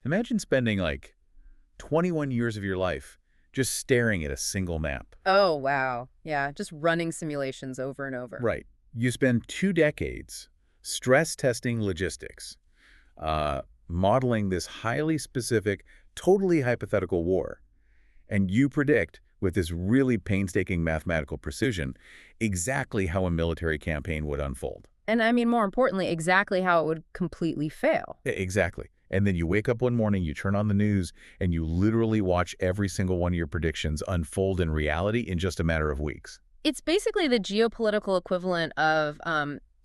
Imagine spending like 21 years of your life just staring at a single map. Oh, wow. Yeah, just running simulations over and over. Right. You spend 2 decades stress testing logistics, modeling this highly specific, totally hypothetical war. And you predict, with this really painstaking mathematical precision, exactly how a military campaign would unfold. And I mean, more importantly, exactly how it would completely fail. Exactly. And then you wake up one morning, you turn on the news, and you literally watch every single one of your predictions unfold in reality in just a matter of weeks. It's basically the geopolitical equivalent of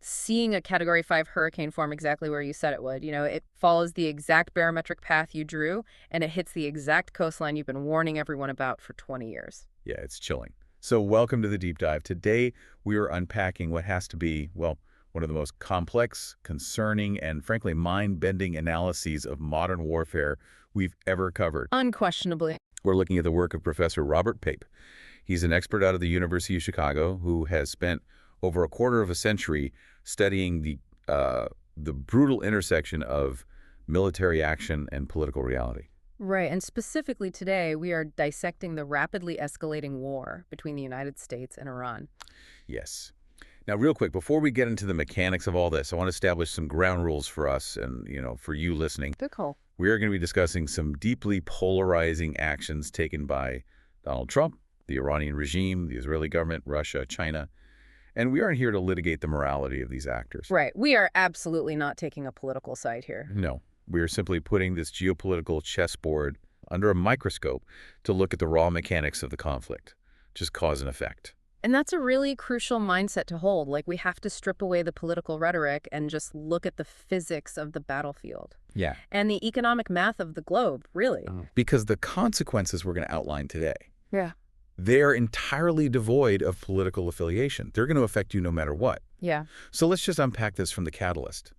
seeing a Category 5 hurricane form exactly where you said it would. You know, it follows the exact barometric path you drew, and it hits the exact coastline you've been warning everyone about for 20 years. Yeah, it's chilling. So welcome to the Deep Dive. Today, we are unpacking what has to be, well, one of the most complex, concerning, and frankly, mind-bending analyses of modern warfare we've ever covered. Unquestionably. We're looking at the work of Professor Robert Pape. He's an expert out of the University of Chicago who has spent over a quarter of a century studying the brutal intersection of military action and political reality. Right, and specifically today, we are dissecting the rapidly escalating war between the United States and Iran. Yes. Now, real quick, before we get into the mechanics of all this, I want to establish some ground rules for us and, for you listening. Good call. We are going to be discussing some deeply polarizing actions taken by Donald Trump, the Iranian regime, the Israeli government, Russia, China. And we aren't here to litigate the morality of these actors. Right. We are absolutely not taking a political side here. No. We are simply putting this geopolitical chessboard under a microscope to look at the raw mechanics of the conflict, just cause and effect. And that's a really crucial mindset to hold. Like, we have to strip away the political rhetoric and just look at the physics of the battlefield. Yeah. And the economic math of the globe, really. Because the consequences we're going to outline today, Yeah. they're entirely devoid of political affiliation. They're going to affect you no matter what. Yeah. So let's just unpack this from the catalyst.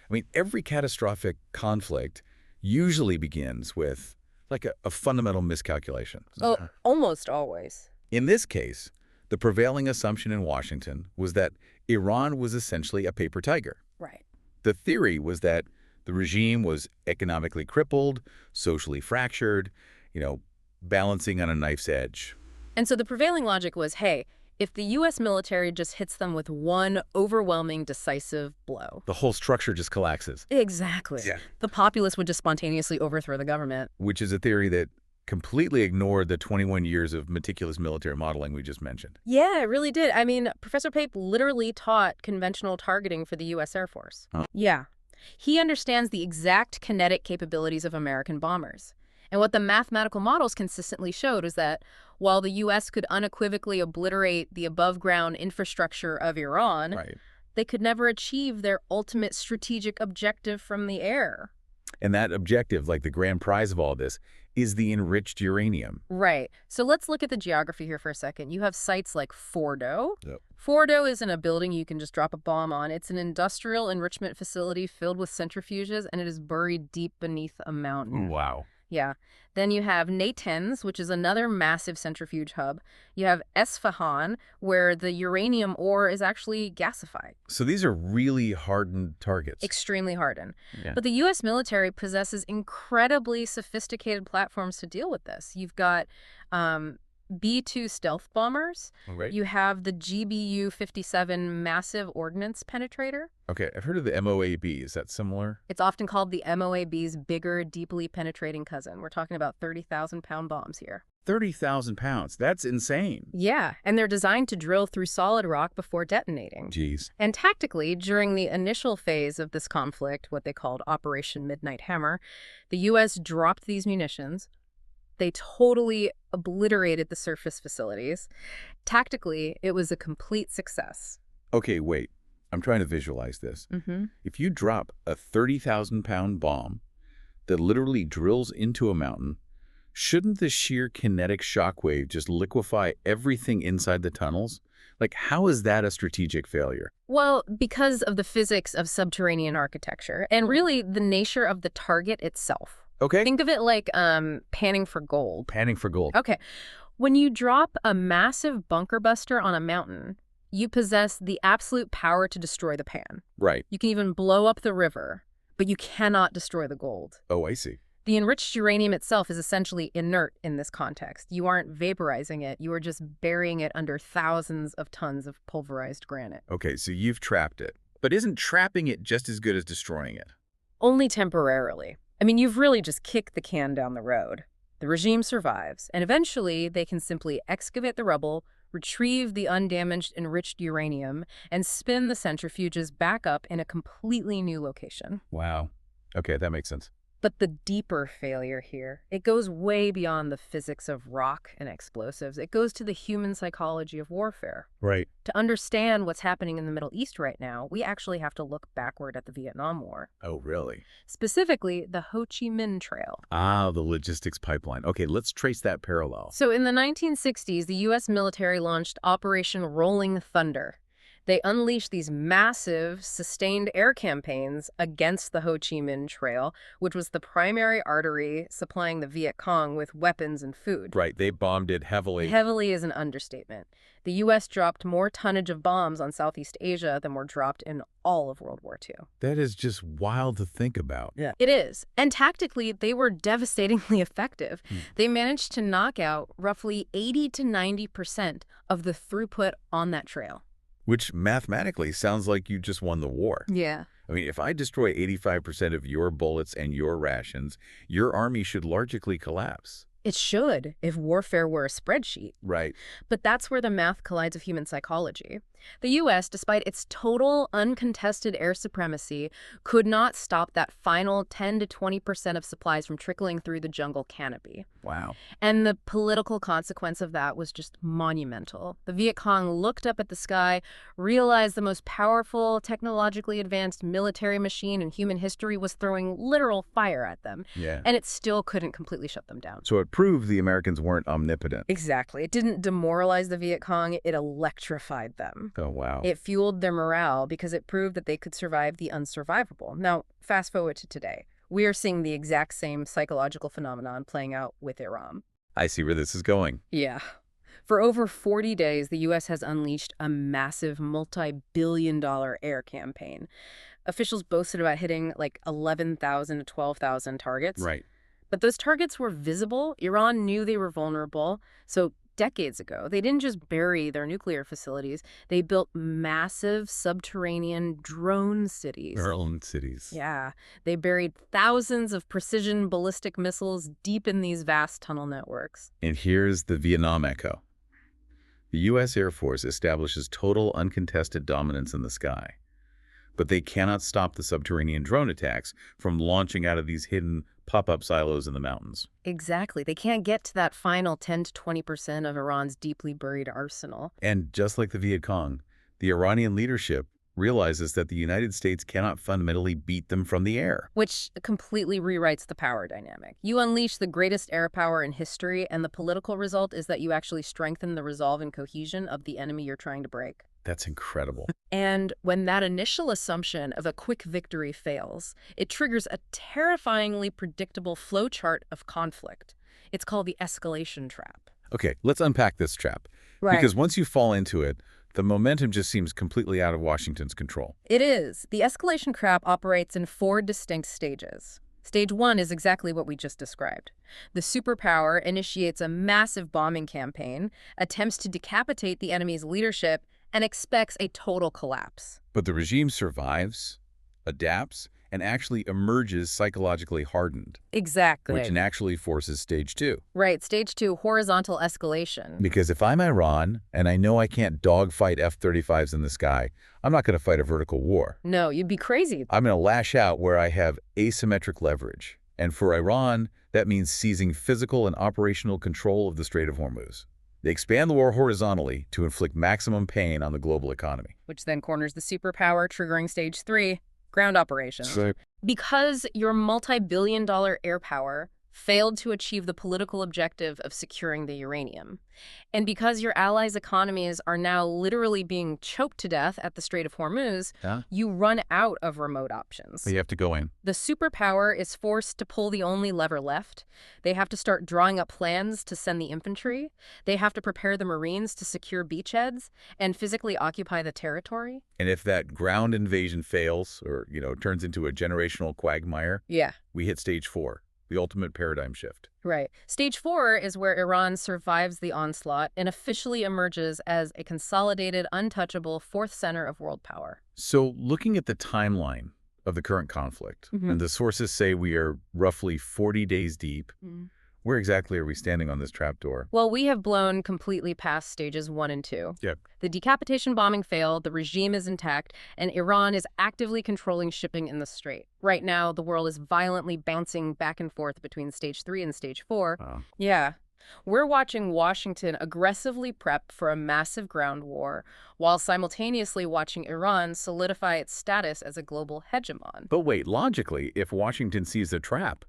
I mean, every catastrophic conflict usually begins with, like, a fundamental miscalculation. Oh, almost always. In this case, the prevailing assumption in Washington was that Iran was essentially a paper tiger. Right. The theory was that the regime was economically crippled, socially fractured, balancing on a knife's edge. And so the prevailing logic was, hey, if the U.S. military just hits them with one overwhelming, decisive blow. The whole structure just collapses. Exactly. Yeah. The populace would just spontaneously overthrow the government. Which is a theory that completely ignored the 21 years of meticulous military modeling we just mentioned. Yeah, it really did. I mean, Professor Pape literally taught conventional targeting for the U.S. Air Force. Huh? Yeah. He understands the exact kinetic capabilities of American bombers. And what the mathematical models consistently showed was that while the U.S. could unequivocally obliterate the above-ground infrastructure of Iran, Right. they could never achieve their ultimate strategic objective from the air. And that objective, like the grand prize of all this, is the enriched uranium. Right. So let's look at the geography here for a second. You have sites like Fordo. Yep. Fordo isn't a building you can just drop a bomb on. It's an industrial enrichment facility filled with centrifuges, and it is buried deep beneath a mountain. Wow. Yeah. Then you have Natanz, which is another massive centrifuge hub. You have Esfahan, where the uranium ore is actually gasified. So these are really hardened targets. Extremely hardened. Yeah. But the U.S. military possesses incredibly sophisticated platforms to deal with this. You've got B-2 stealth bombers. Right. You have the GBU-57 massive ordnance penetrator. Okay, I've heard of the MOAB. Is that similar? It's often called the MOAB's bigger, deeply penetrating cousin. We're talking about 30,000-pound bombs here. 30,000 pounds. That's insane. Yeah, and they're designed to drill through solid rock before detonating. Jeez. And tactically, during the initial phase of this conflict, what they called Operation Midnight Hammer, the U.S. dropped these munitions. They totally obliterated the surface facilities. Tactically, it was a complete success. Okay, wait. I'm trying to visualize this. If you drop a 30,000-pound bomb that literally drills into a mountain, shouldn't the sheer kinetic shockwave just liquefy everything inside the tunnels? Like, how is that a strategic failure? Well, because of the physics of subterranean architecture and really the nature of the target itself. Okay. Think of it like panning for gold. Panning for gold. Okay. When you drop a massive bunker buster on a mountain, you possess the absolute power to destroy the pan. Right. You can even blow up the river, but you cannot destroy the gold. Oh, I see. The enriched uranium itself is essentially inert in this context. You aren't vaporizing it, you are just burying it under thousands of tons of pulverized granite. Okay, so you've trapped it. But isn't trapping it just as good as destroying it? Only temporarily. I mean, you've really just kicked the can down the road. The regime survives, and eventually they can simply excavate the rubble, retrieve the undamaged enriched uranium, and spin the centrifuges back up in a completely new location. Wow. Okay, that makes sense. But the deeper failure here, it goes way beyond the physics of rock and explosives. It goes to the human psychology of warfare. Right. To understand what's happening in the Middle East right now, we actually have to look backward at the Vietnam War. Oh, really? Specifically, the Ho Chi Minh Trail. Ah, the logistics pipeline. Okay, let's trace that parallel. So in the 1960s, the U.S. military launched Operation Rolling Thunder. They unleashed these massive, sustained air campaigns against the Ho Chi Minh Trail, which was the primary artery supplying the Viet Cong with weapons and food. Right, they bombed it heavily. Heavily is an understatement. The U.S. dropped more tonnage of bombs on Southeast Asia than were dropped in all of World War II. That is just wild to think about. Yeah. It is. And tactically, they were devastatingly effective. They managed to knock out roughly 80 to 90% of the throughput on that trail. Which mathematically sounds like you just won the war. Yeah. I mean, if I destroy 85% of your bullets and your rations, your army should largely collapse. It should, if warfare were a spreadsheet. Right. But that's where the math collides of human psychology. The U.S., despite its total uncontested air supremacy, could not stop that final 10 to 20% of supplies from trickling through the jungle canopy. Wow. And the political consequence of that was just monumental. The Viet Cong looked up at the sky, realized the most powerful, technologically advanced military machine in human history was throwing literal fire at them. Yeah. And it still couldn't completely shut them down. So it proved the Americans weren't omnipotent. Exactly. It didn't demoralize the Viet Cong, it electrified them. Oh, wow. It fueled their morale because it proved that they could survive the unsurvivable. Now, fast forward to today. We are seeing the exact same psychological phenomenon playing out with Iran. I see where this is going. Yeah. For over 40 days, the U.S. has unleashed a massive multi-billion-dollar air campaign. Officials boasted about hitting like 11,000 to 12,000 targets. Right. But those targets were visible. Iran knew they were vulnerable. So decades ago, they didn't just bury their nuclear facilities. They built massive subterranean drone cities. Drone cities. Yeah. They buried thousands of precision ballistic missiles deep in these vast tunnel networks. And here's the Vietnam echo. The U.S. Air Force establishes total uncontested dominance in the sky. But they cannot stop the subterranean drone attacks from launching out of these hidden pop-up silos in the mountains. Exactly. They can't get to that final 10 to 20% of Iran's deeply buried arsenal. And just like the Viet Cong, the Iranian leadership realizes that the United States cannot fundamentally beat them from the air. Which completely rewrites the power dynamic. You unleash the greatest air power in history, and the political result is that you actually strengthen the resolve and cohesion of the enemy you're trying to break. That's incredible. And when that initial assumption of a quick victory fails, it triggers a terrifyingly predictable flowchart of conflict. It's called the escalation trap. Okay, let's unpack this trap. Right. Because once you fall into it, the momentum just seems completely out of Washington's control. It is. The escalation trap operates in 4 distinct stages. Stage 1 is exactly what we just described. The superpower initiates a massive bombing campaign, attempts to decapitate the enemy's leadership, and expects a total collapse. But the regime survives, adapts, and actually emerges psychologically hardened. Exactly. Which naturally forces stage 2. Right, stage 2, horizontal escalation. Because if I'm Iran, and I know I can't dogfight F-35s in the sky, I'm not going to fight a vertical war. No, you'd be crazy. I'm going to lash out where I have asymmetric leverage. And for Iran, that means seizing physical and operational control of the Strait of Hormuz. They expand the war horizontally to inflict maximum pain on the global economy. Which then corners the superpower, triggering stage 3, ground operations. Right. Because your multi-billion-dollar air power failed to achieve the political objective of securing the uranium. And because your allies' economies are now literally being choked to death at the Strait of Hormuz, you run out of remote options. So you have to go in. The superpower is forced to pull the only lever left. They have to start drawing up plans to send the infantry. They have to prepare the Marines to secure beachheads and physically occupy the territory. And if that ground invasion fails or, turns into a generational quagmire, Yeah. we hit stage 4. the ultimate paradigm shift. Right. Stage 4 is where Iran survives the onslaught and officially emerges as a consolidated, untouchable fourth center of world power. So looking at the timeline of the current conflict, and the sources say we are roughly 40 days deep, where exactly are we standing on this trapdoor? Well, we have blown completely past stages 1 and 2. Yep. The decapitation bombing failed, the regime is intact, and Iran is actively controlling shipping in the Strait. Right now, the world is violently bouncing back and forth between stage 3 and stage 4. Wow. Yeah. We're watching Washington aggressively prep for a massive ground war, while simultaneously watching Iran solidify its status as a global hegemon. But wait, logically, if Washington sees a trap,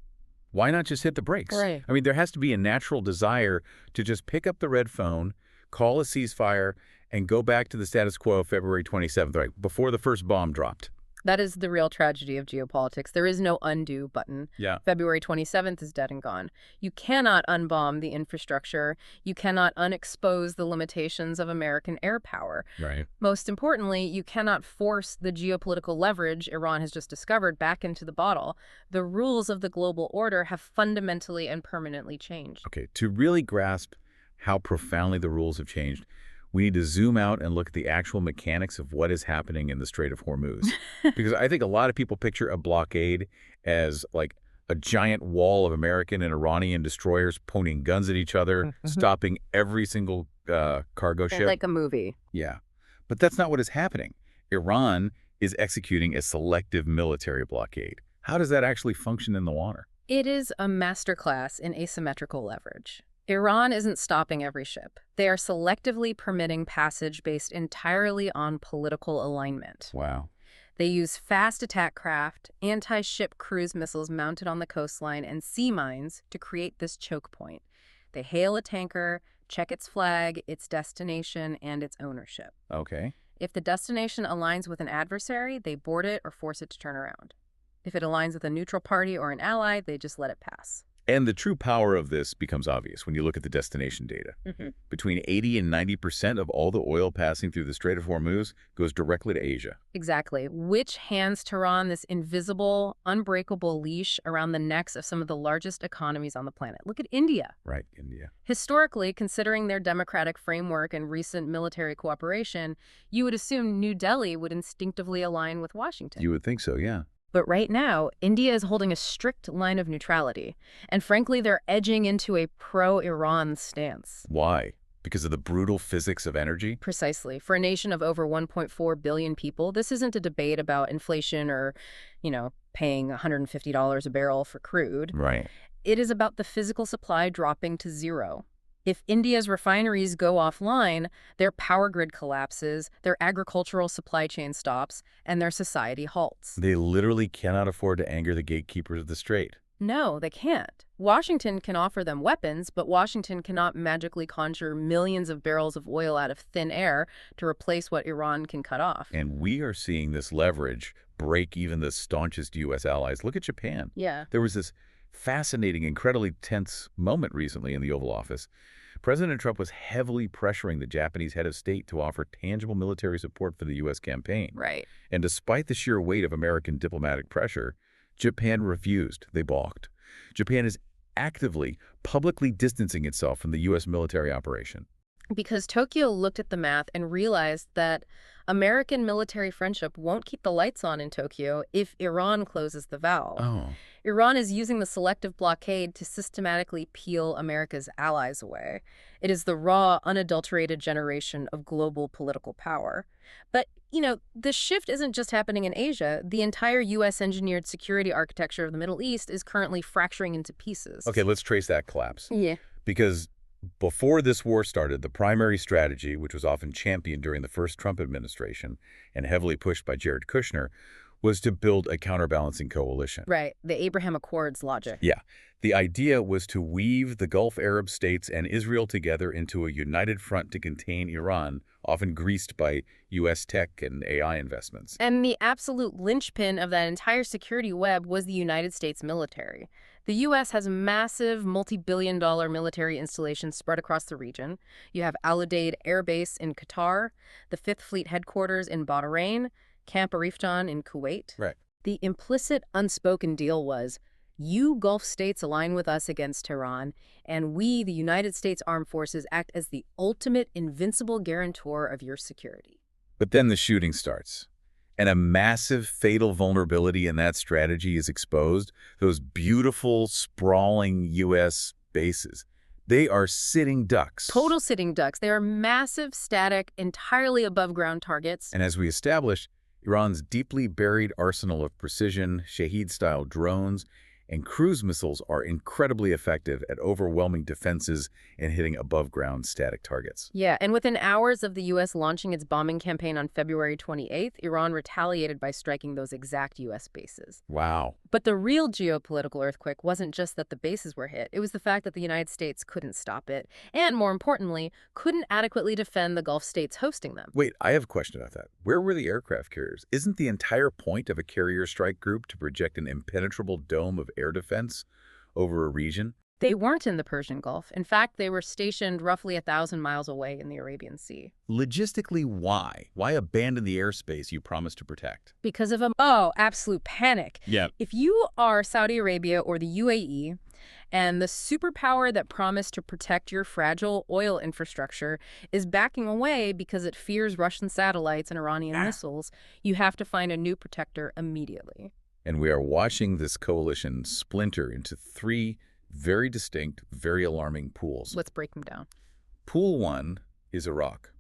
why not just hit the brakes? Right. I mean, there has to be a natural desire to just pick up the red phone, call a ceasefire, and go back to the status quo of February 27th, right, before the first bomb dropped. That is the real tragedy of geopolitics. There is no undo button. Yeah. February 27th is dead and gone. You cannot unbomb the infrastructure. You cannot unexpose the limitations of American air power. Right. Most importantly, you cannot force the geopolitical leverage Iran has just discovered back into the bottle. The rules of the global order have fundamentally and permanently changed. Okay, to really grasp how profoundly the rules have changed, we need to zoom out and look at the actual mechanics of what is happening in the Strait of Hormuz. Because I think a lot of people picture a blockade as like a giant wall of American and Iranian destroyers pointing guns at each other, stopping every single cargo ship. Like a movie. Yeah. But that's not what is happening. Iran is executing a selective military blockade. How does that actually function in the water? It is a masterclass in asymmetrical leverage. Iran isn't stopping every ship. They are selectively permitting passage based entirely on political alignment. Wow. They use fast attack craft, anti-ship cruise missiles mounted on the coastline, and sea mines to create this choke point. They hail a tanker, check its flag, its destination, and its ownership. Okay. If the destination aligns with an adversary, they board it or force it to turn around. If it aligns with a neutral party or an ally, they just let it pass. And the true power of this becomes obvious when you look at the destination data. Between 80 and 90% of all the oil passing through the Strait of Hormuz goes directly to Asia. Exactly, which hands Tehran this invisible, unbreakable leash around the necks of some of the largest economies on the planet. Look at India. Right, India. Historically, considering their democratic framework and recent military cooperation, you would assume New Delhi would instinctively align with Washington. You would think so, yeah. But right now, India is holding a strict line of neutrality. And frankly, they're edging into a pro-Iran stance. Why? Because of the brutal physics of energy? Precisely. For a nation of over 1.4 billion people, this isn't a debate about inflation or, paying $150 a barrel for crude. Right. It is about the physical supply dropping to zero. If India's refineries go offline, their power grid collapses, their agricultural supply chain stops, and their society halts. They literally cannot afford to anger the gatekeepers of the Strait. No, they can't. Washington can offer them weapons, but Washington cannot magically conjure millions of barrels of oil out of thin air to replace what Iran can cut off. And we are seeing this leverage break even the staunchest U.S. allies. Look at Japan. Yeah. There was this fascinating, incredibly tense moment recently in the Oval Office. President Trump was heavily pressuring the Japanese head of state to offer tangible military support for the U.S. campaign. Right. And despite the sheer weight of American diplomatic pressure, Japan refused. They balked. Japan is actively, publicly distancing itself from the U.S. military operation. Because Tokyo looked at the math and realized that American military friendship won't keep the lights on in Tokyo if Iran closes the valve. Oh. Iran is using the selective blockade to systematically peel America's allies away. It is the raw, unadulterated generation of global political power. But, the shift isn't just happening in Asia. The entire U.S.-engineered security architecture of the Middle East is currently fracturing into pieces. Okay, let's trace that collapse. Yeah. Because before this war started, the primary strategy, which was often championed during the first Trump administration and heavily pushed by Jared Kushner, was to build a counterbalancing coalition. Right, the Abraham Accords logic. Yeah. The idea was to weave the Gulf Arab states and Israel together into a united front to contain Iran, often greased by U.S. tech and AI investments. And the absolute linchpin of that entire security web was the United States military. The U.S. has massive, multi-billion-dollar military installations spread across the region. You have Al Udeid Air Base in Qatar, the 5th Fleet headquarters in Bahrain, Camp Arifjan in Kuwait. Right. The implicit, unspoken deal was, You Gulf states align with us against Tehran, and we, the United States Armed Forces, act as the ultimate invincible guarantor of your security. But then the shooting starts, and a massive fatal vulnerability in that strategy is exposed. Those beautiful, sprawling U.S. bases. They are sitting ducks. Total sitting ducks. They are massive, static, entirely above-ground targets. And as we established, Iran's deeply buried arsenal of precision, Shahed-style drones, and cruise missiles are incredibly effective at overwhelming defenses and hitting above-ground static targets. Yeah, and within hours of the U.S. launching its bombing campaign on February 28th, Iran retaliated by striking those exact U.S. bases. Wow. But the real geopolitical earthquake wasn't just that the bases were hit. It was the fact that the United States couldn't stop it, and more importantly, couldn't adequately defend the Gulf states hosting them. Wait, I have a question about that. Where were the aircraft carriers? Isn't the entire point of a carrier strike group to project an impenetrable dome of air defense over a region? They weren't in the Persian Gulf. In fact, they were stationed roughly 1,000 miles away in the Arabian Sea. Logistically, why? Why abandon the airspace you promised to protect? Because of absolute panic. Yeah. If you are Saudi Arabia or the UAE, and the superpower that promised to protect your fragile oil infrastructure is backing away because it fears Russian satellites and Iranian missiles, you have to find a new protector immediately. And we are watching this coalition splinter into three very distinct, very alarming pools. Let's break them down. Pool 1 is Iraq.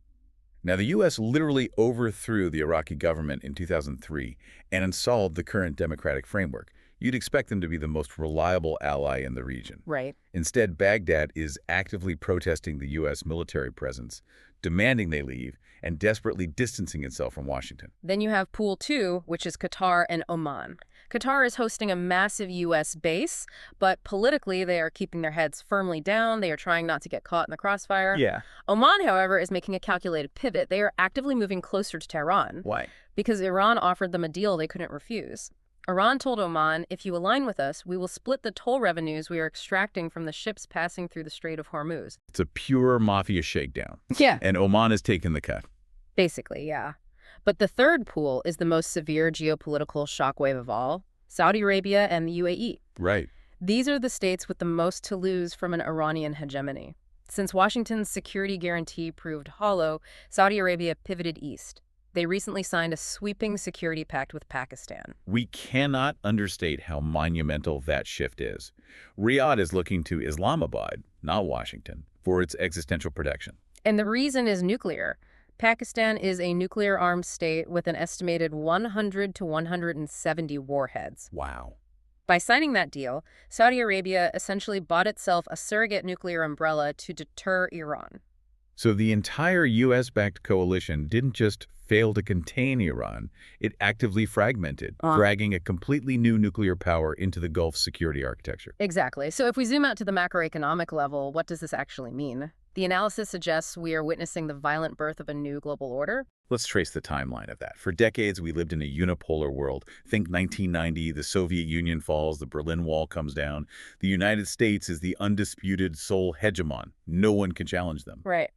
Now, the U.S. literally overthrew the Iraqi government in 2003 and installed the current democratic framework. You'd expect them to be the most reliable ally in the region. Right. Instead, Baghdad is actively protesting the U.S. military presence, demanding they leave, and desperately distancing itself from Washington. Then you have Pool 2, which is Qatar and Oman. Qatar is hosting a massive U.S. base, but politically they are keeping their heads firmly down. They are trying not to get caught in the crossfire. Yeah. Oman, however, is making a calculated pivot. They are actively moving closer to Tehran. Why? Because Iran offered them a deal they couldn't refuse. Iran told Oman, if you align with us, we will split the toll revenues we are extracting from the ships passing through the Strait of Hormuz. It's a pure mafia shakedown. Yeah. And Oman has taken the cut. Basically, yeah. But the third pool is the most severe geopolitical shockwave of all, Saudi Arabia and the UAE. Right. These are the states with the most to lose from an Iranian hegemony. Since Washington's security guarantee proved hollow, Saudi Arabia pivoted east. They recently signed a sweeping security pact with Pakistan. We cannot understate how monumental that shift is. Riyadh is looking to Islamabad, not Washington, for its existential protection. And the reason is nuclear. Pakistan is a nuclear-armed state with an estimated 100 to 170 warheads. Wow. By signing that deal, Saudi Arabia essentially bought itself a surrogate nuclear umbrella to deter Iran. So the entire U.S.-backed coalition didn't just fail to contain Iran, it actively fragmented, dragging a completely new nuclear power into the Gulf security architecture. Exactly. So if we zoom out to the macroeconomic level, what does this actually mean? The analysis suggests we are witnessing the violent birth of a new global order. Let's trace the timeline of that. For decades, we lived in a unipolar world. Think 1990, the Soviet Union falls, the Berlin Wall comes down. The United States is the undisputed sole hegemon. No one can challenge them. Right.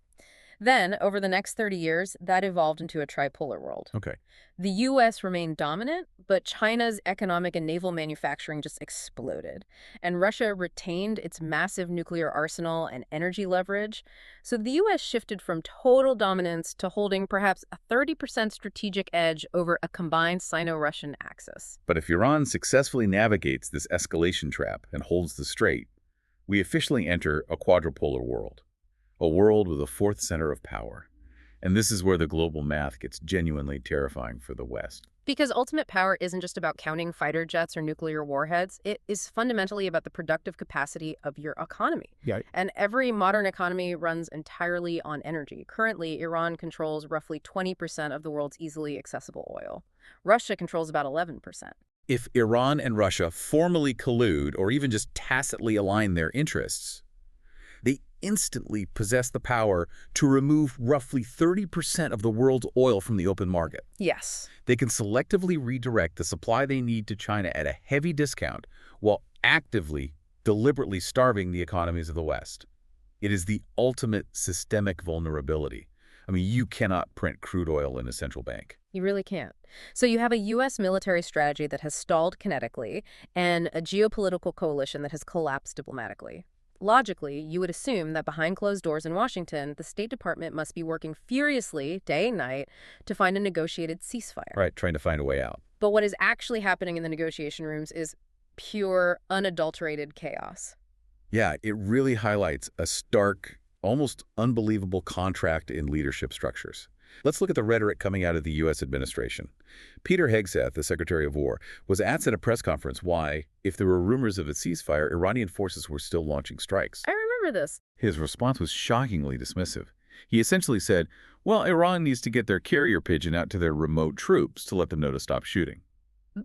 Then, over the next 30 years, that evolved into a tripolar world. Okay. The U.S. remained dominant, but China's economic and naval manufacturing just exploded. And Russia retained its massive nuclear arsenal and energy leverage. So the U.S. shifted from total dominance to holding perhaps a 30% strategic edge over a combined Sino-Russian axis. But if Iran successfully navigates this escalation trap and holds the strait, we officially enter a quadrupolar world. A world with a fourth center of power. And this is where the global math gets genuinely terrifying for the West. Because ultimate power isn't just about counting fighter jets or nuclear warheads. It is fundamentally about the productive capacity of your economy. Yeah. And every modern economy runs entirely on energy. Currently, Iran controls roughly 20% of the world's easily accessible oil. Russia controls about 11%. If Iran and Russia formally collude or even just tacitly align their interests, they instantly possess the power to remove roughly 30% of the world's oil from the open market. Yes. They can selectively redirect the supply they need to China at a heavy discount while actively, deliberately starving the economies of the West. It is the ultimate systemic vulnerability, I mean, you cannot print crude oil in a central bank. You really can't. So you have a U.S. military strategy that has stalled kinetically and a geopolitical coalition that has collapsed diplomatically. Logically, you would assume that behind closed doors in Washington, the State Department must be working furiously, day and night, to find a negotiated ceasefire. Right, trying to find a way out. But what is actually happening in the negotiation rooms is pure, unadulterated chaos. Yeah, it really highlights a stark, almost unbelievable contract in leadership structures. Let's look at the rhetoric coming out of the U.S. administration. Peter Hegseth, the Secretary of War, was asked at a press conference why, if there were rumors of a ceasefire, Iranian forces were still launching strikes. I remember this. His response was shockingly dismissive. He essentially said, well, Iran needs to get their carrier pigeon out to their remote troops to let them know to stop shooting.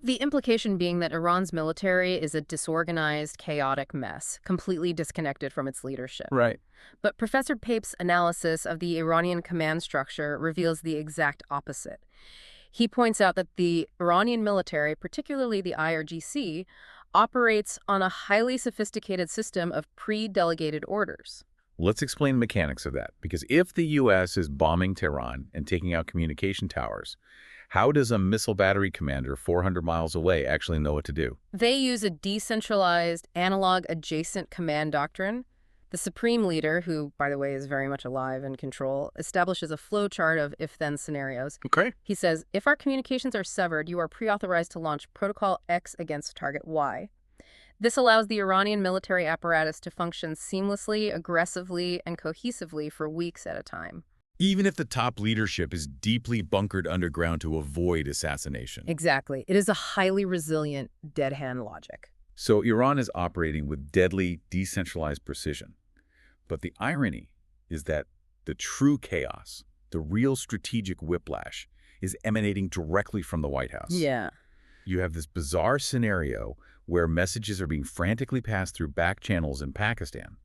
The implication being that Iran's military is a disorganized, chaotic mess, completely disconnected from its leadership. Right. But Professor Pape's analysis of the Iranian command structure reveals the exact opposite. He points out that the Iranian military, particularly the IRGC, operates on a highly sophisticated system of pre-delegated orders. Let's explain the mechanics of that, because if the U.S. is bombing Tehran and taking out communication towers, how does a missile battery commander 400 miles away actually know what to do? They use a decentralized, analog-adjacent command doctrine. The supreme leader, who, by the way, is very much alive and in control, establishes a flowchart of if-then scenarios. Okay. He says, if our communications are severed, you are pre-authorized to launch Protocol X against target Y. This allows the Iranian military apparatus to function seamlessly, aggressively, and cohesively for weeks at a time. Even if the top leadership is deeply bunkered underground to avoid assassination. Exactly. It is a highly resilient dead-hand logic. So Iran is operating with deadly, decentralized precision. But the irony is that the true chaos, the real strategic whiplash, is emanating directly from the White House. Yeah. You have this bizarre scenario where messages are being frantically passed through back channels in Pakistan.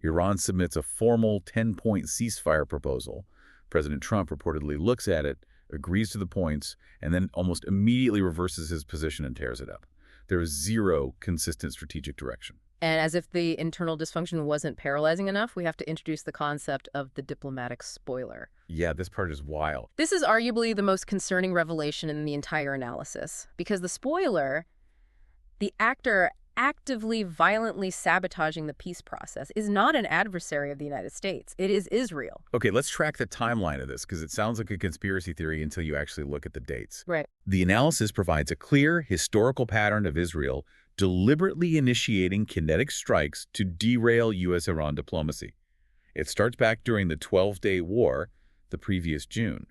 Iran submits a formal 10-point ceasefire proposal. President Trump reportedly looks at it, agrees to the points, and then almost immediately reverses his position and tears it up. There is zero consistent strategic direction. And as if the internal dysfunction wasn't paralyzing enough, we have to introduce the concept of the diplomatic spoiler. Yeah, this part is wild. This is arguably the most concerning revelation in the entire analysis, because the spoiler, the actor actively, violently sabotaging the peace process, is not an adversary of the United States. It is Israel. Okay, let's track the timeline of this, because it sounds like a conspiracy theory until you actually look at the dates. Right. The analysis provides a clear historical pattern of Israel deliberately initiating kinetic strikes to derail U.S.-Iran diplomacy. It starts back during the 12-day war, the previous June.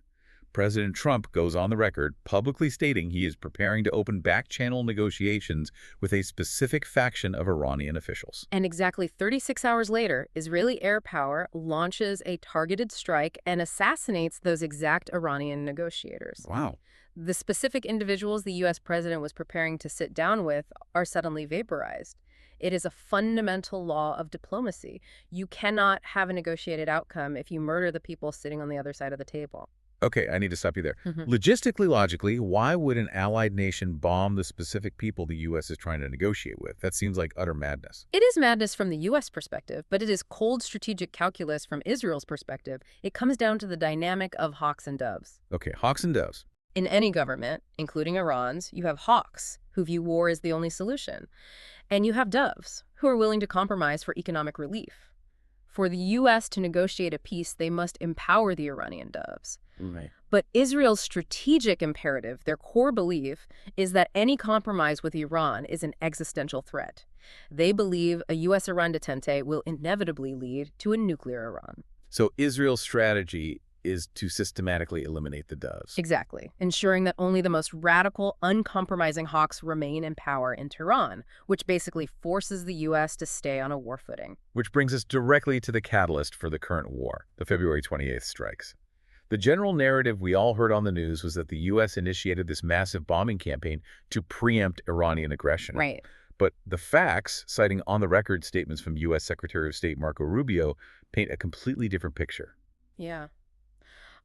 President Trump goes on the record publicly stating he is preparing to open back-channel negotiations with a specific faction of Iranian officials. And exactly 36 hours later, Israeli air power launches a targeted strike and assassinates those exact Iranian negotiators. Wow. The specific individuals the U.S. president was preparing to sit down with are suddenly vaporized. It is a fundamental law of diplomacy. You cannot have a negotiated outcome if you murder the people sitting on the other side of the table. Okay, I need to stop you there. Logistically, logically, why would an allied nation bomb the specific people the U.S. is trying to negotiate with? That seems like utter madness. It is madness from the U.S. perspective, but it is cold strategic calculus from Israel's perspective. It comes down to the dynamic of hawks and doves. Okay, hawks and doves. In any government, including Iran's, you have hawks, who view war as the only solution. And you have doves, who are willing to compromise for economic relief. For the U.S. to negotiate a peace, they must empower the Iranian doves. Right. But Israel's strategic imperative, their core belief, is that any compromise with Iran is an existential threat. They believe a U.S.-Iran detente will inevitably lead to a nuclear Iran. So Israel's strategy is to systematically eliminate the doves. Exactly, ensuring that only the most radical, uncompromising hawks remain in power in Tehran, which basically forces the U.S. to stay on a war footing. Which brings us directly to the catalyst for the current war, the February 28th strikes. The general narrative we all heard on the news was that the U.S. initiated this massive bombing campaign to preempt Iranian aggression. Right. But the facts, citing on-the-record statements from U.S. Secretary of State Marco Rubio, paint a completely different picture. Yeah.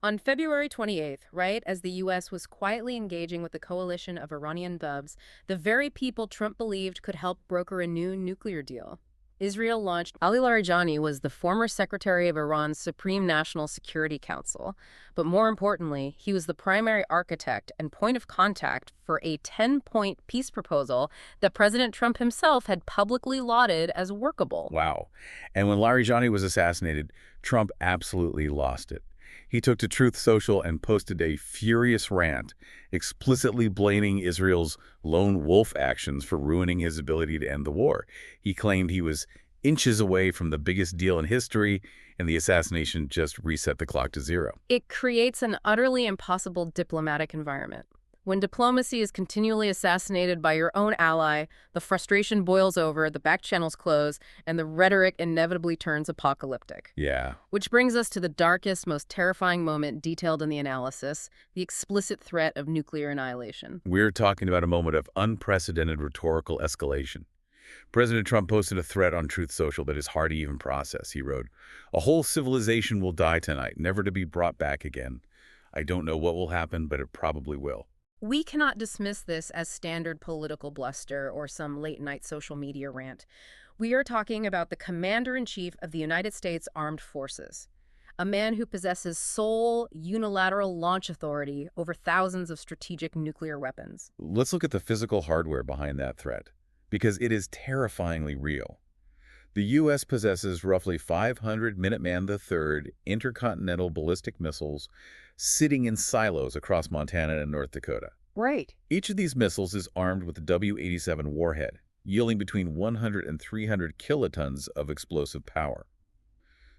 On February 28th, right as the U.S. was quietly engaging with the coalition of Iranian doves, the very people Trump believed could help broker a new nuclear deal, Israel launched. Ali Larijani was the former secretary of Iran's Supreme National Security Council, but more importantly, he was the primary architect and point of contact for a 10-point peace proposal that President Trump himself had publicly lauded as workable. Wow. And when Larijani was assassinated, Trump absolutely lost it. He took to Truth Social and posted a furious rant, explicitly blaming Israel's lone wolf actions for ruining his ability to end the war. He claimed he was inches away from the biggest deal in history, and the assassination just reset the clock to zero. It creates an utterly impossible diplomatic environment. When diplomacy is continually assassinated by your own ally, the frustration boils over, the back channels close, and the rhetoric inevitably turns apocalyptic. Yeah. Which brings us to the darkest, most terrifying moment detailed in the analysis, the explicit threat of nuclear annihilation. We're talking about a moment of unprecedented rhetorical escalation. President Trump posted a threat on Truth Social that is hard to even process. He wrote, "A whole civilization will die tonight, never to be brought back again. I don't know what will happen, but it probably will." We cannot dismiss this as standard political bluster or some late-night social media rant. We are talking about the Commander-in-Chief of the United States Armed Forces, a man who possesses sole, unilateral launch authority over thousands of strategic nuclear weapons. Let's look at the physical hardware behind that threat, because it is terrifyingly real. The U.S. possesses roughly 500 Minuteman III intercontinental ballistic missiles sitting in silos across Montana and North Dakota. Right. Each of these missiles is armed with a W-87 warhead, yielding between 100 and 300 kilotons of explosive power.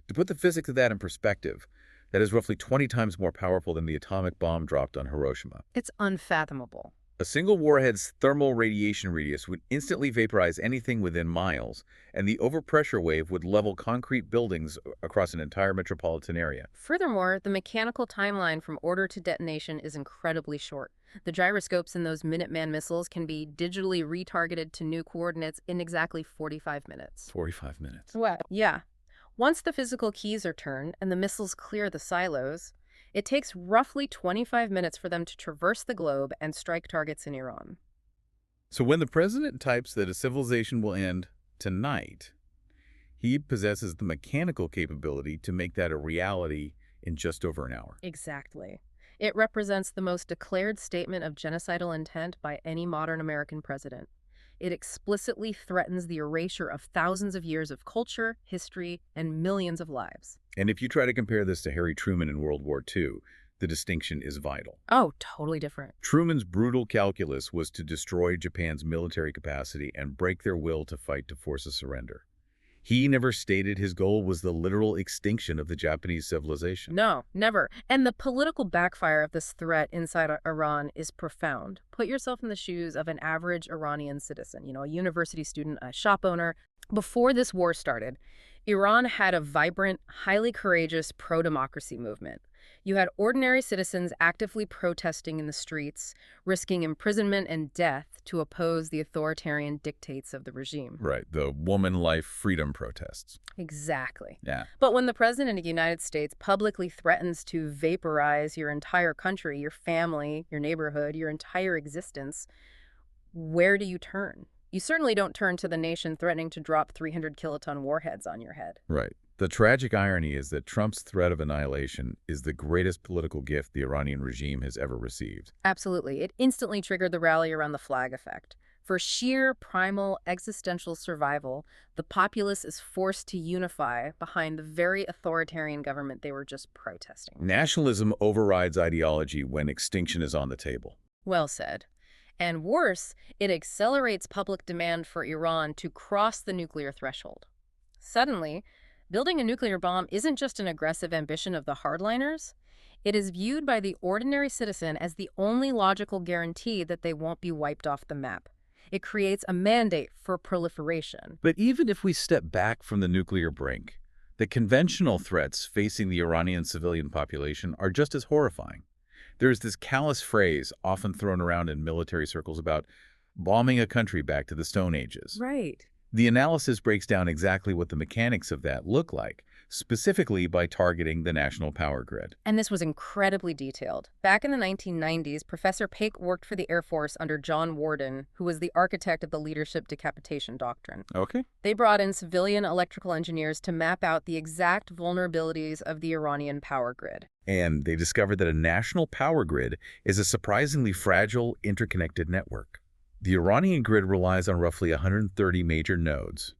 To put the physics of that in perspective, that is roughly 20 times more powerful than the atomic bomb dropped on Hiroshima. It's unfathomable. A single warhead's thermal radiation radius would instantly vaporize anything within miles, and the overpressure wave would level concrete buildings across an entire metropolitan area. Furthermore, the mechanical timeline from order to detonation is incredibly short. The gyroscopes in those Minuteman missiles can be digitally retargeted to new coordinates in exactly 45 minutes. 45 minutes. What? Yeah. Once the physical keys are turned and the missiles clear the silos, it takes roughly 25 minutes for them to traverse the globe and strike targets in Iran. So when the president types that a civilization will end tonight, he possesses the mechanical capability to make that a reality in just over an hour. Exactly. It represents the most declared statement of genocidal intent by any modern American president. It explicitly threatens the erasure of thousands of years of culture, history, and millions of lives. And if you try to compare this to Harry Truman in World War II, the distinction is vital. Oh, totally different. Truman's brutal calculus was to destroy Japan's military capacity and break their will to fight to force a surrender. He never stated his goal was the literal extinction of the Japanese civilization. No, never. And the political backfire of this threat inside Iran is profound. Put yourself in the shoes of an average Iranian citizen, a university student, a shop owner. Before this war started, Iran had a vibrant, highly courageous pro-democracy movement. You had ordinary citizens actively protesting in the streets, risking imprisonment and death to oppose the authoritarian dictates of the regime. Right, the woman life freedom protests. Exactly. Yeah. But when the president of the United States publicly threatens to vaporize your entire country, your family, your neighborhood, your entire existence, where do you turn? You certainly don't turn to the nation threatening to drop 300 kiloton warheads on your head. Right. The tragic irony is that Trump's threat of annihilation is the greatest political gift the Iranian regime has ever received. Absolutely. It instantly triggered the rally around the flag effect. For sheer primal existential survival, the populace is forced to unify behind the very authoritarian government they were just protesting. Nationalism overrides ideology when extinction is on the table. Well said. And worse, it accelerates public demand for Iran to cross the nuclear threshold. Suddenly, building a nuclear bomb isn't just an aggressive ambition of the hardliners. It is viewed by the ordinary citizen as the only logical guarantee that they won't be wiped off the map. It creates a mandate for proliferation. But even if we step back from the nuclear brink, the conventional threats facing the Iranian civilian population are just as horrifying. There's this callous phrase often thrown around in military circles about bombing a country back to the Stone Ages. Right. The analysis breaks down exactly what the mechanics of that look like. specifically by targeting the national power grid. And this was incredibly detailed. Back in the 1990s, Professor Pape worked for the Air Force under John Warden, who was the architect of the leadership decapitation doctrine. Okay. They brought in civilian electrical engineers to map out the exact vulnerabilities of the Iranian power grid. And they discovered that a national power grid is a surprisingly fragile, interconnected network. The Iranian grid relies on roughly 130 major nodes,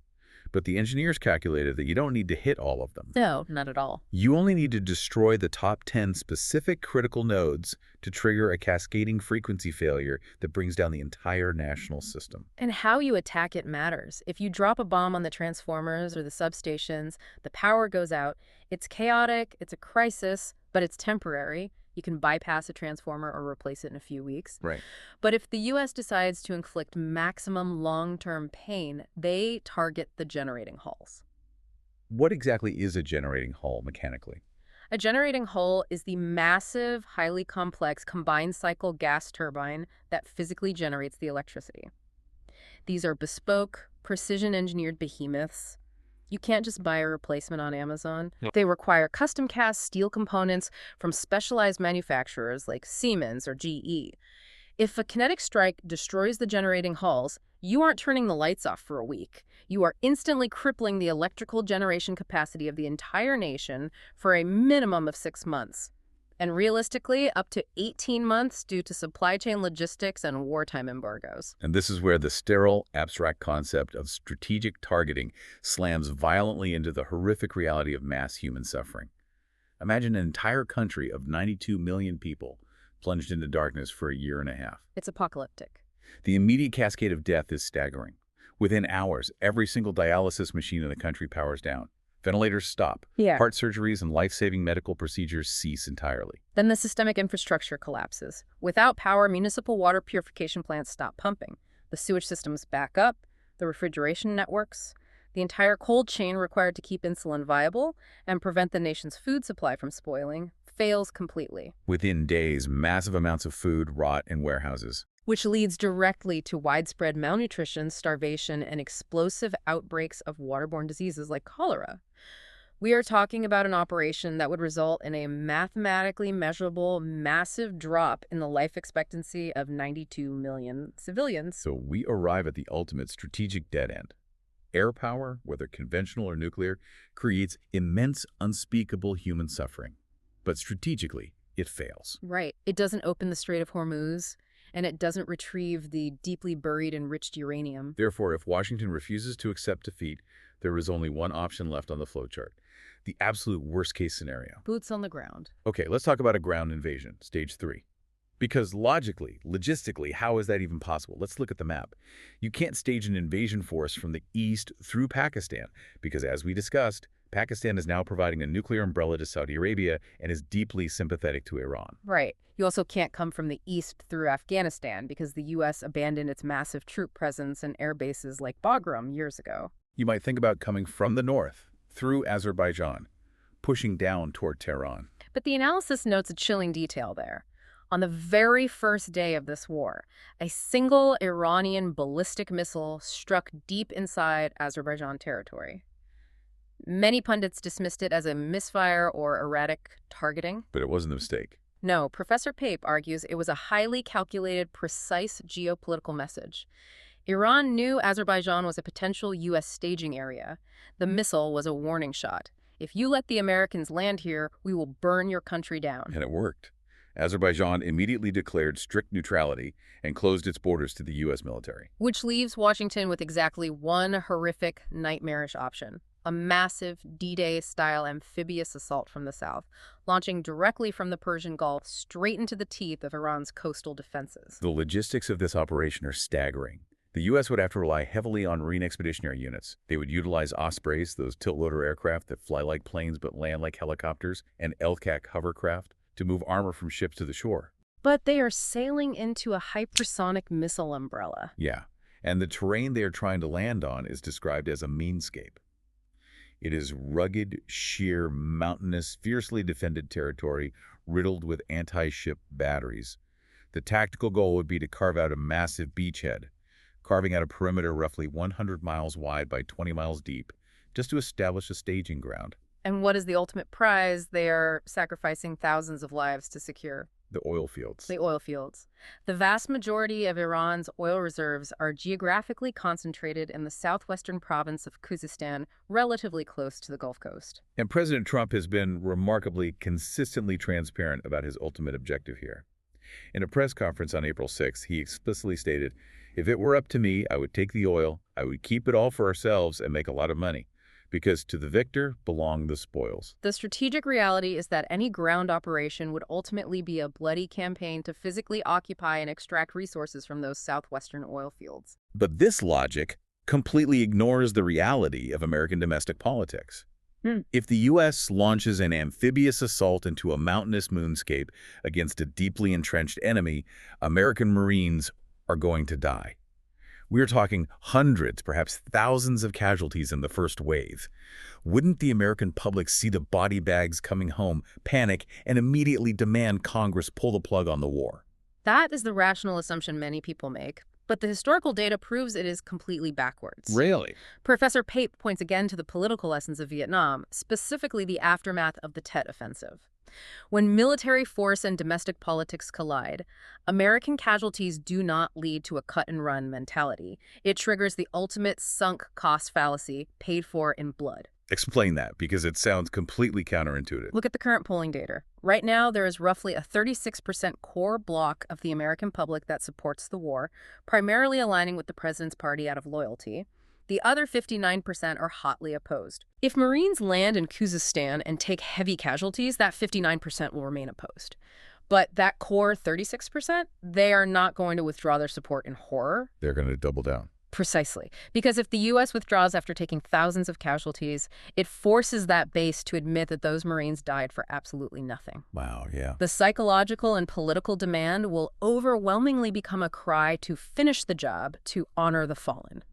but the engineers calculated that you don't need to hit all of them. No, not at all. You only need to destroy the top 10 specific critical nodes to trigger a cascading frequency failure that brings down the entire national system. And how you attack it matters. If you drop a bomb on the transformers or the substations, the power goes out. It's chaotic, it's a crisis, but it's temporary. You can bypass a transformer or replace it in a few weeks. Right. But if the U.S. decides to inflict maximum long-term pain, they target the generating hulls. What exactly is a generating hull mechanically? A generating hull is the massive, highly complex combined cycle gas turbine that physically generates the electricity. These are bespoke, precision-engineered behemoths. You can't just buy a replacement on Amazon. Yep. They require custom-cast steel components from specialized manufacturers like Siemens or GE. If a kinetic strike destroys the generating hulls, you aren't turning the lights off for a week. You are instantly crippling the electrical generation capacity of the entire nation for a minimum of 6 months. And realistically, up to 18 months due to supply chain logistics and wartime embargoes. And this is where the sterile, abstract concept of strategic targeting slams violently into the horrific reality of mass human suffering. Imagine an entire country of 92 million people plunged into darkness for a year and a half. It's apocalyptic. The immediate cascade of death is staggering. Within hours, every single dialysis machine in the country powers down. Ventilators stop. Yeah. Heart surgeries and life-saving medical procedures cease entirely. Then the systemic infrastructure collapses. Without power, municipal water purification plants stop pumping. The sewage systems back up, the refrigeration networks, the entire cold chain required to keep insulin viable and prevent the nation's food supply from spoiling fails completely. Within days, massive amounts of food rot in warehouses. Which leads directly to widespread malnutrition, starvation, and explosive outbreaks of waterborne diseases like cholera. We are talking about an operation that would result in a mathematically measurable, massive drop in the life expectancy of 92 million civilians. So we arrive at the ultimate strategic dead end. Air power, whether conventional or nuclear, creates immense, unspeakable human suffering. But strategically, it fails. Right. It doesn't open the Strait of Hormuz, and it doesn't retrieve the deeply buried enriched uranium. Therefore, if Washington refuses to accept defeat, there is only one option left on the flowchart. The absolute worst-case scenario. Boots on the ground. Okay, let's talk about a ground invasion, stage 3. Because logically, logistically, how is that even possible? Let's look at the map. You can't stage an invasion force from the east through Pakistan, because as we discussed, Pakistan is now providing a nuclear umbrella to Saudi Arabia and is deeply sympathetic to Iran. Right. You also can't come from the east through Afghanistan because the U.S. abandoned its massive troop presence and air bases like Bagram years ago. You might think about coming from the north, through Azerbaijan, pushing down toward Tehran. But the analysis notes a chilling detail there. On the very first day of this war, a single Iranian ballistic missile struck deep inside Azerbaijan territory. Many pundits dismissed it as a misfire or erratic targeting. But it wasn't a mistake. No, Professor Pape argues it was a highly calculated, precise geopolitical message. Iran knew Azerbaijan was a potential U.S. staging area. The missile was a warning shot. If you let the Americans land here, we will burn your country down. And it worked. Azerbaijan immediately declared strict neutrality and closed its borders to the U.S. military. Which leaves Washington with exactly one horrific, nightmarish option. A massive D-Day-style amphibious assault from the south, launching directly from the Persian Gulf straight into the teeth of Iran's coastal defenses. The logistics of this operation are staggering. The U.S. would have to rely heavily on Marine expeditionary units. They would utilize Ospreys, those tilt-loader aircraft that fly like planes but land like helicopters, and LCAC hovercraft to move armor from ships to the shore. But they are sailing into a hypersonic missile umbrella. Yeah, and the terrain they are trying to land on is described as a meanscape. It is rugged, sheer, mountainous, fiercely defended territory riddled with anti-ship batteries. The tactical goal would be to carve out a massive beachhead, carving out a perimeter roughly 100 miles wide by 20 miles deep, just to establish a staging ground. And what is the ultimate prize? They are sacrificing thousands of lives to secure The oil fields. the oil fields. The vast majority of Iran's oil reserves are geographically concentrated in the southwestern province of Khuzestan, relatively close to the Gulf Coast. And President Trump has been remarkably consistently transparent about his ultimate objective here. In a press conference on April 6th, he explicitly stated, "If it were up to me, I would take the oil, I would keep it all for ourselves and make a lot of money, because to the victor belong the spoils." The strategic reality is that any ground operation would ultimately be a bloody campaign to physically occupy and extract resources from those southwestern oil fields. But this logic completely ignores the reality of American domestic politics. If the U.S. launches an amphibious assault into a mountainous moonscape against a deeply entrenched enemy, American Marines are going to die. We're talking hundreds, perhaps thousands of casualties in the first wave. Wouldn't the American public see the body bags coming home, panic, and immediately demand Congress pull the plug on the war? That is the rational assumption many people make, but the historical data proves it is completely backwards. Really? Professor Pape points again to the political lessons of Vietnam, specifically the aftermath of the Tet Offensive. When military force and domestic politics collide, American casualties do not lead to a cut-and-run mentality. It triggers the ultimate sunk cost fallacy, paid for in blood. Explain that, because it sounds completely counterintuitive. Look at the current polling data. Right now, there is roughly a 36% core block of the American public that supports the war, primarily aligning with the president's party out of loyalty. The other 59% are hotly opposed. If Marines land in Khuzestan and take heavy casualties, that 59% will remain opposed. But that core 36%, they are not going to withdraw their support in horror. They're going to double down. Precisely. Because if the U.S. withdraws after taking thousands of casualties, it forces that base to admit that those Marines died for absolutely nothing. Wow, yeah. The psychological and political demand will overwhelmingly become a cry to finish the job, to honor the fallen.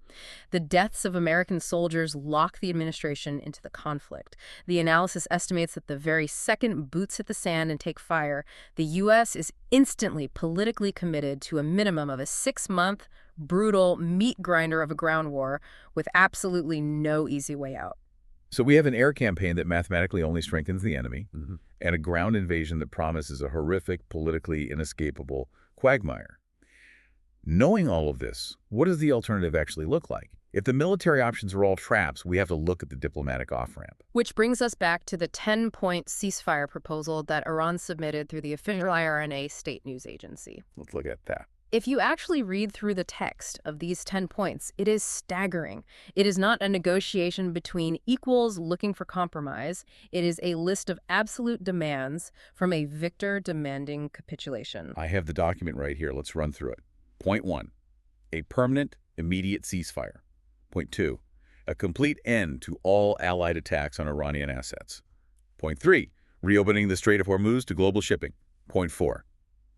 The deaths of American soldiers lock the administration into the conflict. The analysis estimates that the very second boots hit the sand and take fire, the U.S. is instantly politically committed to a minimum of a 6-month, brutal meat grinder of a ground war with absolutely no easy way out. So we have an air campaign that mathematically only strengthens the enemy, and a ground invasion that promises a horrific, politically inescapable quagmire. Knowing all of this, what does the alternative actually look like? If the military options are all traps, we have to look at the diplomatic off-ramp. Which brings us back to the 10-point ceasefire proposal that Iran submitted through the official IRNA state news agency. Let's look at that. If you actually read through the text of these 10 points, it is staggering. It is not a negotiation between equals looking for compromise. It is a list of absolute demands from a victor demanding capitulation. I have the document right here. Let's run through it. Point 1, a permanent, immediate ceasefire. Point 2, a complete end to all Allied attacks on Iranian assets. Point 3, reopening the Strait of Hormuz to global shipping. Point 4,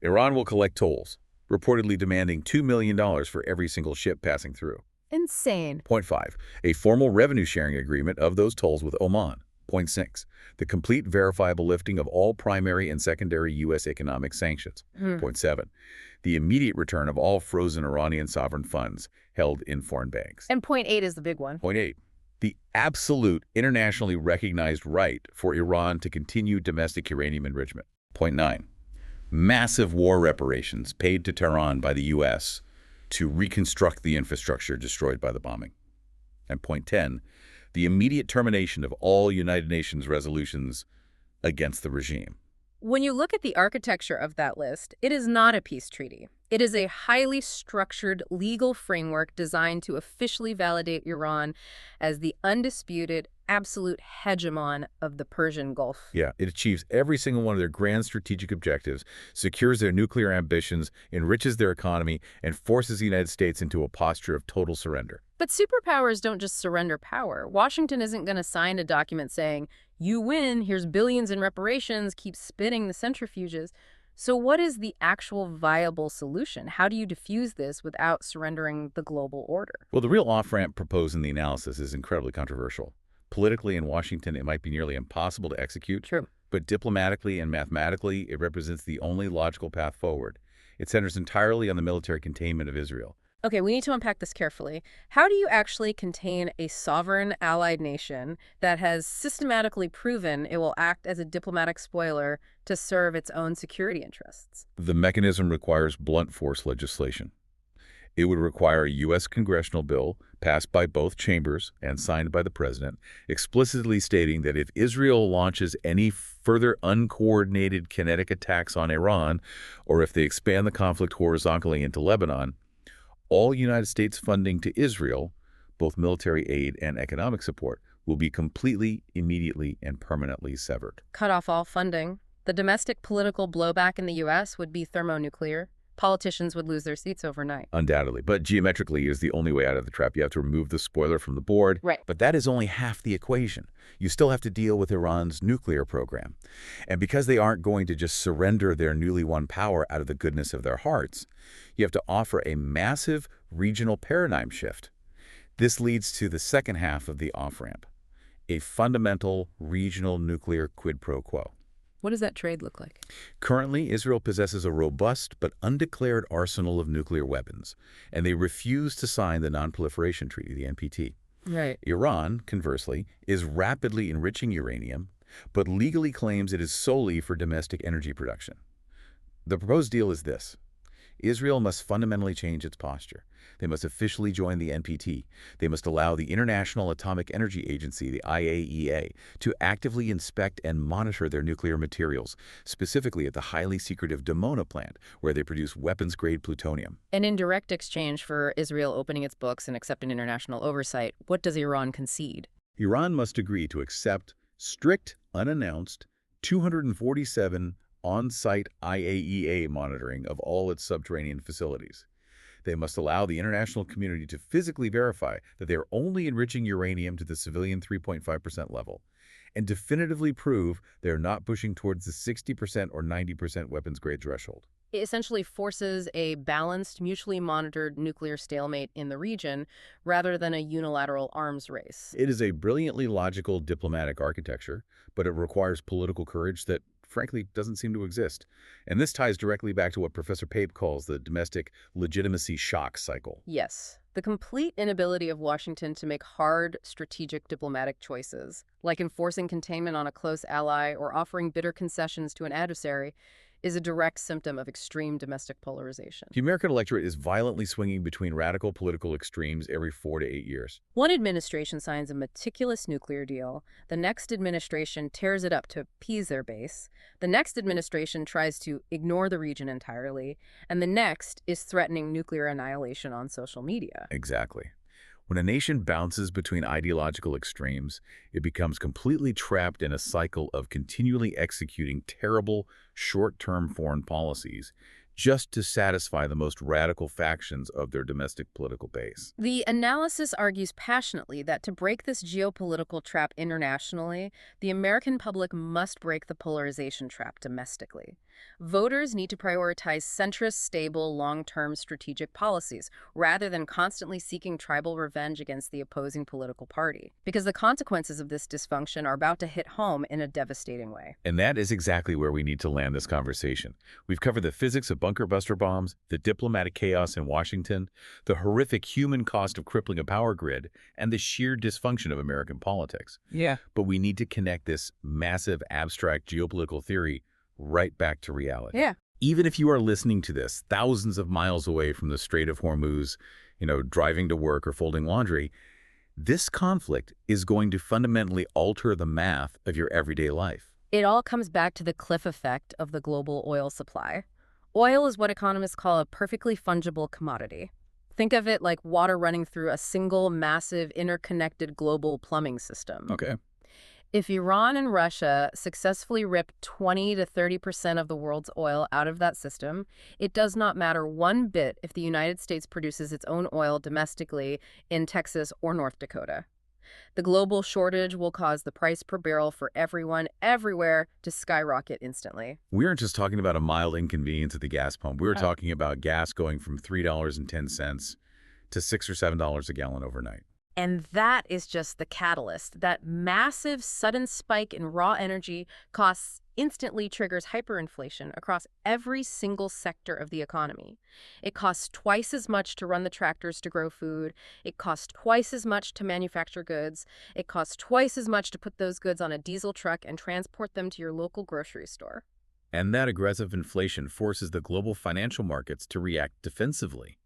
Iran will collect tolls, reportedly demanding $2 million for every single ship passing through. Insane. Point 5, a formal revenue-sharing agreement of those tolls with Oman. Point 6, the complete verifiable lifting of all primary and secondary U.S. economic sanctions. Point 7, the immediate return of all frozen Iranian sovereign funds held in foreign banks. And point 8 is the big one. Point 8, the absolute internationally recognized right for Iran to continue domestic uranium enrichment. Point 9, massive war reparations paid to Tehran by the U.S. to reconstruct the infrastructure destroyed by the bombing. And point 10, the immediate termination of all United Nations resolutions against the regime. When you look at the architecture of that list, it is not a peace treaty. It is a highly structured legal framework designed to officially validate Iran as the undisputed, absolute hegemon of the Persian Gulf. Yeah, it achieves every single one of their grand strategic objectives, secures their nuclear ambitions, enriches their economy, and forces the United States into a posture of total surrender. But superpowers don't just surrender power. Washington isn't going to sign a document saying, "You win, here's billions in reparations, keep spinning the centrifuges." So what is the actual viable solution? How do you diffuse this without surrendering the global order? Well, the real off-ramp proposed in the analysis is incredibly controversial. Politically, in Washington, it might be nearly impossible to execute. True. But diplomatically and mathematically, it represents the only logical path forward. It centers entirely on the military containment of Israel, Okay, we need to unpack this carefully. How do you actually contain a sovereign allied nation that has systematically proven it will act as a diplomatic spoiler to serve its own security interests? The mechanism requires blunt force legislation. It would require a U.S. congressional bill passed by both chambers and signed by the president, explicitly stating that if Israel launches any further uncoordinated kinetic attacks on Iran, or if they expand the conflict horizontally into Lebanon, all United States funding to Israel, both military aid and economic support, will be completely, immediately, and permanently severed. Cut off all funding. The domestic political blowback in the U.S. would be thermonuclear. Politicians would lose their seats overnight. Undoubtedly, but geometrically is the only way out of the trap. You have to remove the spoiler from the board, Right. but that is only half the equation. You still have to deal with Iran's nuclear program. And because they aren't going to just surrender their newly won power out of the goodness of their hearts, you have to offer a massive regional paradigm shift. This leads to the second half of the off-ramp, a fundamental regional nuclear quid pro quo. What does that trade look like? Currently, Israel possesses a robust but undeclared arsenal of nuclear weapons, and they refuse to sign the Non-Proliferation Treaty, the NPT. Right. Iran, conversely, is rapidly enriching uranium, but legally claims it is solely for domestic energy production. The proposed deal is this. Israel must fundamentally change its posture. They must officially join the NPT. They must allow the International Atomic Energy Agency, the IAEA, to actively inspect and monitor their nuclear materials, specifically at the highly secretive Dimona plant, where they produce weapons-grade plutonium. And in direct exchange for Israel opening its books and accepting international oversight, what does Iran concede? Iran must agree to accept strict, unannounced, 247 on-site IAEA monitoring of all its subterranean facilities. They must allow the international community to physically verify that they are only enriching uranium to the civilian 3.5% level, and definitively prove they are not pushing towards the 60% or 90% weapons-grade threshold. It essentially forces a balanced, mutually monitored nuclear stalemate in the region rather than a unilateral arms race. It is a brilliantly logical diplomatic architecture, but it requires political courage that, frankly, doesn't seem to exist. And this ties directly back to what Professor Pape calls the domestic legitimacy shock cycle. Yes, the complete inability of Washington to make hard, strategic diplomatic choices, like enforcing containment on a close ally or offering bitter concessions to an adversary, is a direct symptom of extreme domestic polarization. The American electorate is violently swinging between radical political extremes every 4 to 8 years. One administration signs a meticulous nuclear deal. The next administration tears it up to appease their base. The next administration tries to ignore the region entirely. And the next is threatening nuclear annihilation on social media. Exactly. When a nation bounces between ideological extremes, it becomes completely trapped in a cycle of continually executing terrible, short-term foreign policies just to satisfy the most radical factions of their domestic political base. The analysis argues passionately that to break this geopolitical trap internationally, the American public must break the polarization trap domestically. Voters need to prioritize centrist, stable, long-term strategic policies rather than constantly seeking tribal revenge against the opposing political party, because the consequences of this dysfunction are about to hit home in a devastating way. And that is exactly where we need to land this conversation. We've covered the physics of bunker buster bombs, the diplomatic chaos in Washington, the horrific human cost of crippling a power grid, and the sheer dysfunction of American politics. Yeah. But we need to connect this massive abstract geopolitical theory right back to reality. Yeah. Even if you are listening to this thousands of miles away from the Strait of Hormuz, driving to work or folding laundry, this conflict is going to fundamentally alter the math of your everyday life. It all comes back to the cliff effect of the global oil supply. Oil is what economists call a perfectly fungible commodity. Think of it like water running through a single, massive, interconnected global plumbing system. Okay. If Iran and Russia successfully rip 20 to 30% of the world's oil out of that system, it does not matter one bit if the United States produces its own oil domestically in Texas or North Dakota. The global shortage will cause the price per barrel for everyone, everywhere, to skyrocket instantly. We aren't just talking about a mild inconvenience at the gas pump. We were talking about gas going from $3.10 to $6 or $7 a gallon overnight. And that is just the catalyst. That massive sudden spike in raw energy costs instantly triggers hyperinflation across every single sector of the economy. It costs twice as much to run the tractors to grow food. It costs twice as much to manufacture goods. It costs twice as much to put those goods on a diesel truck and transport them to your local grocery store. And that aggressive inflation forces the global financial markets to react defensively.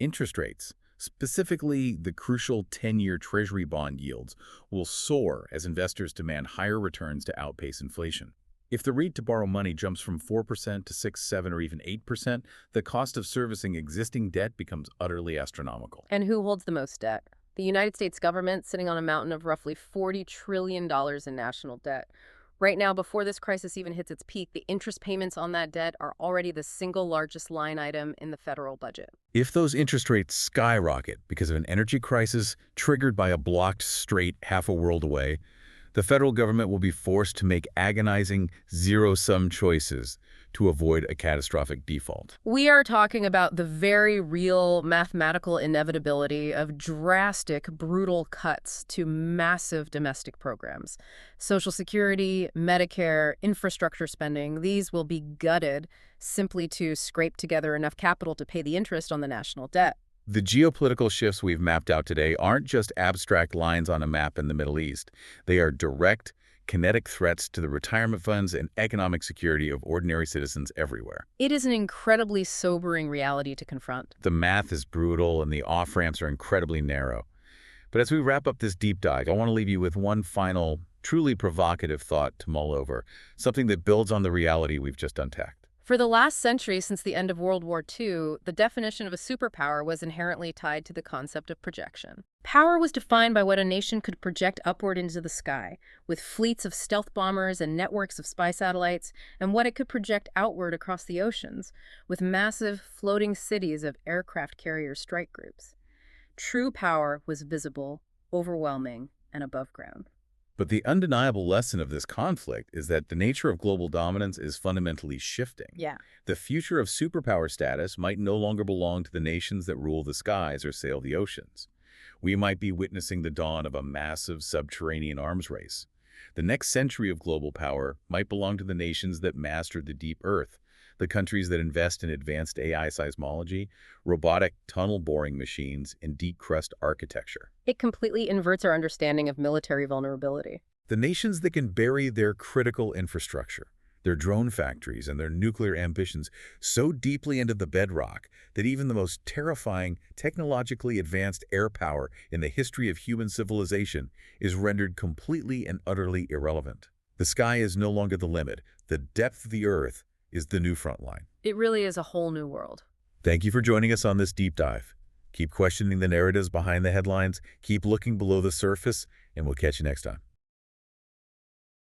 Interest rates, specifically the crucial 10-year Treasury bond yields, will soar as investors demand higher returns to outpace inflation. If the rate to borrow money jumps from 4% to 6, 7, or even 8%, the cost of servicing existing debt becomes utterly astronomical. And who holds the most debt? The United States government, sitting on a mountain of roughly $40 trillion in national debt. Right now, before this crisis even hits its peak, the interest payments on that debt are already the single largest line item in the federal budget. If those interest rates skyrocket because of an energy crisis triggered by a blocked strait half a world away, the federal government will be forced to make agonizing zero-sum choices to avoid a catastrophic default. We are talking about the very real mathematical inevitability of drastic, brutal cuts to massive domestic programs. Social Security, Medicare, infrastructure spending, these will be gutted simply to scrape together enough capital to pay the interest on the national debt. The geopolitical shifts we've mapped out today aren't just abstract lines on a map in the Middle East. They are direct, kinetic threats to the retirement funds and economic security of ordinary citizens everywhere. It is an incredibly sobering reality to confront. The math is brutal and the off-ramps are incredibly narrow. But as we wrap up this deep dive, I want to leave you with one final, truly provocative thought to mull over, something that builds on the reality we've just unpacked. For the last century since the end of World War II, the definition of a superpower was inherently tied to the concept of projection. Power was defined by what a nation could project upward into the sky, with fleets of stealth bombers and networks of spy satellites, and what it could project outward across the oceans, with massive floating cities of aircraft carrier strike groups. True power was visible, overwhelming, and above ground. But the undeniable lesson of this conflict is that the nature of global dominance is fundamentally shifting. Yeah. The future of superpower status might no longer belong to the nations that rule the skies or sail the oceans. We might be witnessing the dawn of a massive subterranean arms race. The next century of global power might belong to the nations that master the deep earth, the countries that invest in advanced AI seismology, robotic tunnel-boring machines, and deep-crust architecture. It completely inverts our understanding of military vulnerability. The nations that can bury their critical infrastructure, their drone factories, and their nuclear ambitions so deeply into the bedrock that even the most terrifying, technologically advanced air power in the history of human civilization is rendered completely and utterly irrelevant. The sky is no longer the limit. The depth of the earth is the new front line. It really is a whole new world. Thank you for joining us on this deep dive. Keep questioning the narratives behind the headlines, keep looking below the surface, and we'll catch you next time.